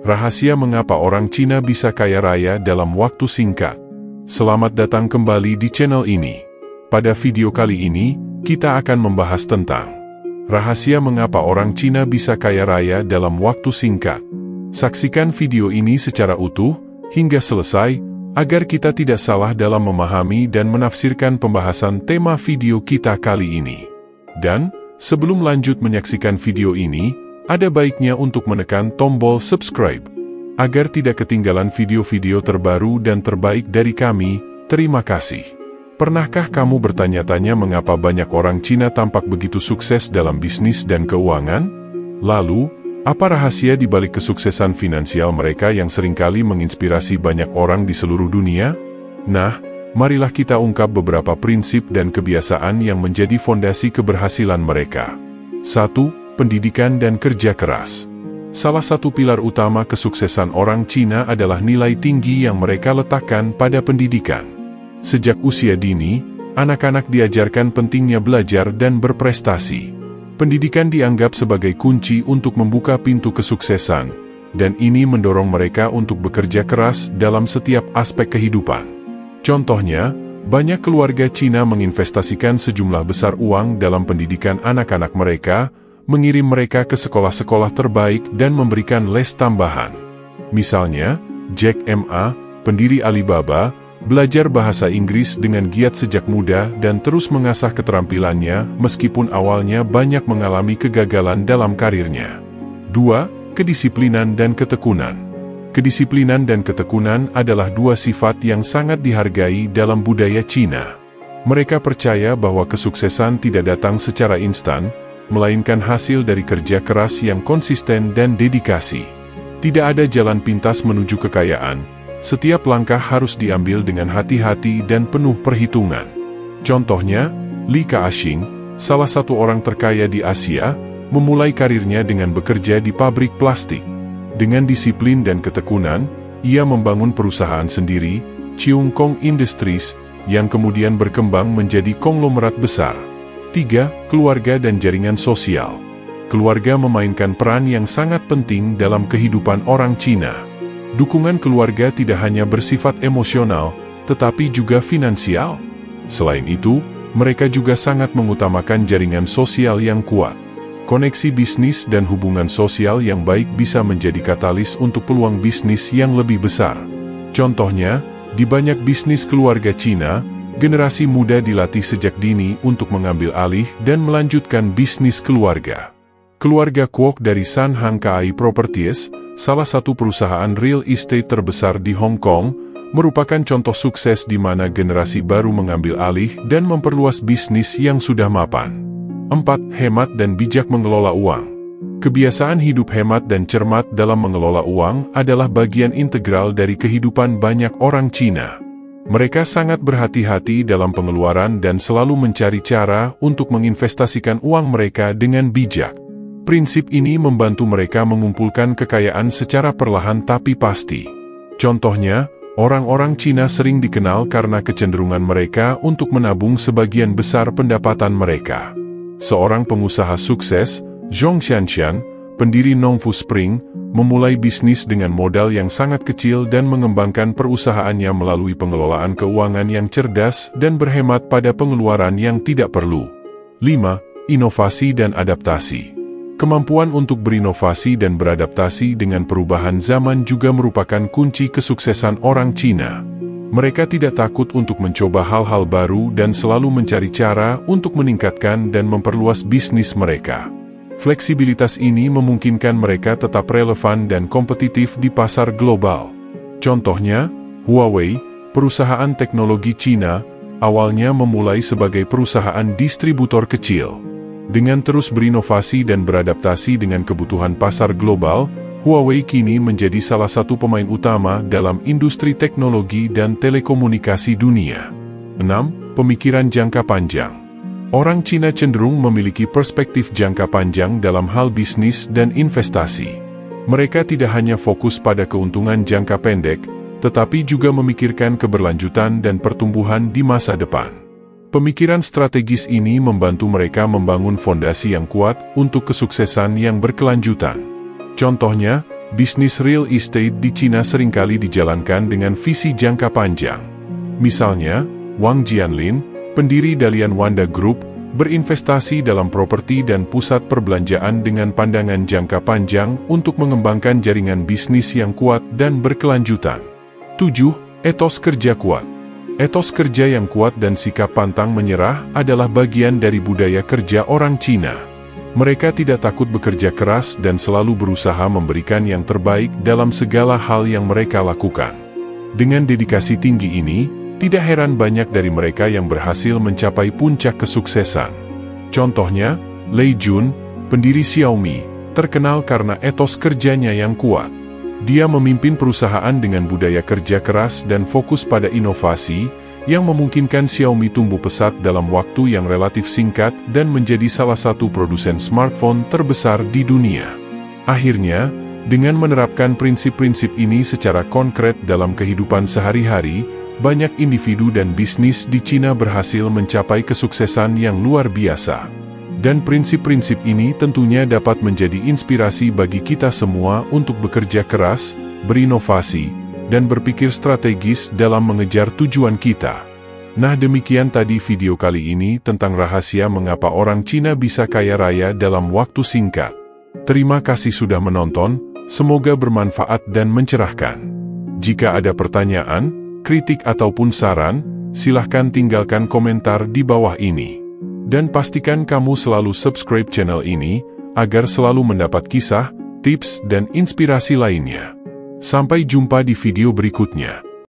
Rahasia mengapa orang Cina bisa kaya raya dalam waktu singkat. Selamat datang kembali di channel ini. Pada video kali ini, kita akan membahas tentang rahasia mengapa orang Cina bisa kaya raya dalam waktu singkat. Saksikan video ini secara utuh, hingga selesai, agar kita tidak salah dalam memahami dan menafsirkan pembahasan tema video kita kali ini. Dan, sebelum lanjut menyaksikan video ini, ada baiknya untuk menekan tombol subscribe, agar tidak ketinggalan video-video terbaru dan terbaik dari kami. Terima kasih. Pernahkah kamu bertanya-tanya mengapa banyak orang Cina tampak begitu sukses dalam bisnis dan keuangan? Lalu, apa rahasia di balik kesuksesan finansial mereka yang seringkali menginspirasi banyak orang di seluruh dunia? Nah, marilah kita ungkap beberapa prinsip dan kebiasaan yang menjadi fondasi keberhasilan mereka. 1. Pendidikan dan kerja keras. Salah satu pilar utama kesuksesan orang Cina adalah nilai tinggi yang mereka letakkan pada pendidikan. Sejak usia dini, anak-anak diajarkan pentingnya belajar dan berprestasi. Pendidikan dianggap sebagai kunci untuk membuka pintu kesuksesan, dan ini mendorong mereka untuk bekerja keras dalam setiap aspek kehidupan. Contohnya, banyak keluarga Cina menginvestasikan sejumlah besar uang dalam pendidikan anak-anak mereka, mengirim mereka ke sekolah-sekolah terbaik dan memberikan les tambahan. Misalnya, Jack Ma, pendiri Alibaba, belajar bahasa Inggris dengan giat sejak muda dan terus mengasah keterampilannya meskipun awalnya banyak mengalami kegagalan dalam karirnya. 2. Kedisiplinan dan ketekunan. Kedisiplinan dan ketekunan adalah dua sifat yang sangat dihargai dalam budaya Cina. Mereka percaya bahwa kesuksesan tidak datang secara instan, melainkan hasil dari kerja keras yang konsisten dan dedikasi. Tidak ada jalan pintas menuju kekayaan, setiap langkah harus diambil dengan hati-hati dan penuh perhitungan. Contohnya, Li Ka-shing, salah satu orang terkaya di Asia, memulai karirnya dengan bekerja di pabrik plastik. Dengan disiplin dan ketekunan, ia membangun perusahaan sendiri, Cheung Kong Industries, yang kemudian berkembang menjadi konglomerat besar. 3. Keluarga dan jaringan sosial. Keluarga memainkan peran yang sangat penting dalam kehidupan orang Cina. Dukungan keluarga tidak hanya bersifat emosional, tetapi juga finansial. Selain itu, mereka juga sangat mengutamakan jaringan sosial yang kuat. Koneksi bisnis dan hubungan sosial yang baik bisa menjadi katalis untuk peluang bisnis yang lebih besar. Contohnya, di banyak bisnis keluarga Cina, generasi muda dilatih sejak dini untuk mengambil alih dan melanjutkan bisnis keluarga. Keluarga Kwok dari Sun Hung Kai Properties, salah satu perusahaan real estate terbesar di Hong Kong, merupakan contoh sukses di mana generasi baru mengambil alih dan memperluas bisnis yang sudah mapan. 4. Hemat dan bijak mengelola uang. Kebiasaan hidup hemat dan cermat dalam mengelola uang adalah bagian integral dari kehidupan banyak orang Cina. Mereka sangat berhati-hati dalam pengeluaran dan selalu mencari cara untuk menginvestasikan uang mereka dengan bijak. Prinsip ini membantu mereka mengumpulkan kekayaan secara perlahan tapi pasti. Contohnya, orang-orang Cina sering dikenal karena kecenderungan mereka untuk menabung sebagian besar pendapatan mereka. Seorang pengusaha sukses, Zhong Xianshan, pendiri Nongfu Spring, memulai bisnis dengan modal yang sangat kecil dan mengembangkan perusahaannya melalui pengelolaan keuangan yang cerdas dan berhemat pada pengeluaran yang tidak perlu. 5. Inovasi dan adaptasi. Kemampuan untuk berinovasi dan beradaptasi dengan perubahan zaman juga merupakan kunci kesuksesan orang Cina. Mereka tidak takut untuk mencoba hal-hal baru dan selalu mencari cara untuk meningkatkan dan memperluas bisnis mereka. Fleksibilitas ini memungkinkan mereka tetap relevan dan kompetitif di pasar global. Contohnya, Huawei, perusahaan teknologi Cina, awalnya memulai sebagai perusahaan distributor kecil. Dengan terus berinovasi dan beradaptasi dengan kebutuhan pasar global, Huawei kini menjadi salah satu pemain utama dalam industri teknologi dan telekomunikasi dunia. 6. Pemikiran jangka panjang. Orang Cina cenderung memiliki perspektif jangka panjang dalam hal bisnis dan investasi. Mereka tidak hanya fokus pada keuntungan jangka pendek, tetapi juga memikirkan keberlanjutan dan pertumbuhan di masa depan. Pemikiran strategis ini membantu mereka membangun fondasi yang kuat untuk kesuksesan yang berkelanjutan. Contohnya, Bisnis real estate di Cina seringkali dijalankan dengan visi jangka panjang. Misalnya, Wang Jianlin, pendiri Dalian Wanda Group, berinvestasi dalam properti dan pusat perbelanjaan dengan pandangan jangka panjang untuk mengembangkan jaringan bisnis yang kuat dan berkelanjutan. 7. Etos kerja kuat. Etos kerja yang kuat dan sikap pantang menyerah adalah bagian dari budaya kerja orang Cina. Mereka tidak takut bekerja keras dan selalu berusaha memberikan yang terbaik dalam segala hal yang mereka lakukan. Dengan dedikasi tinggi ini, tidak heran banyak dari mereka yang berhasil mencapai puncak kesuksesan. Contohnya, Lei Jun, pendiri Xiaomi, terkenal karena etos kerjanya yang kuat. Dia memimpin perusahaan dengan budaya kerja keras dan fokus pada inovasi, yang memungkinkan Xiaomi tumbuh pesat dalam waktu yang relatif singkat dan menjadi salah satu produsen smartphone terbesar di dunia. Akhirnya, dengan menerapkan prinsip-prinsip ini secara konkret dalam kehidupan sehari-hari, banyak individu dan bisnis di Cina berhasil mencapai kesuksesan yang luar biasa. Dan prinsip-prinsip ini tentunya dapat menjadi inspirasi bagi kita semua untuk bekerja keras, berinovasi, dan berpikir strategis dalam mengejar tujuan kita. Nah, demikian tadi video kali ini tentang rahasia mengapa orang Cina bisa kaya raya dalam waktu singkat. Terima kasih sudah menonton, semoga bermanfaat dan mencerahkan. Jika ada pertanyaan, kritik ataupun saran, silahkan tinggalkan komentar di bawah ini. Dan pastikan kamu selalu subscribe channel ini, agar selalu mendapat kisah, tips, dan inspirasi lainnya. Sampai jumpa di video berikutnya.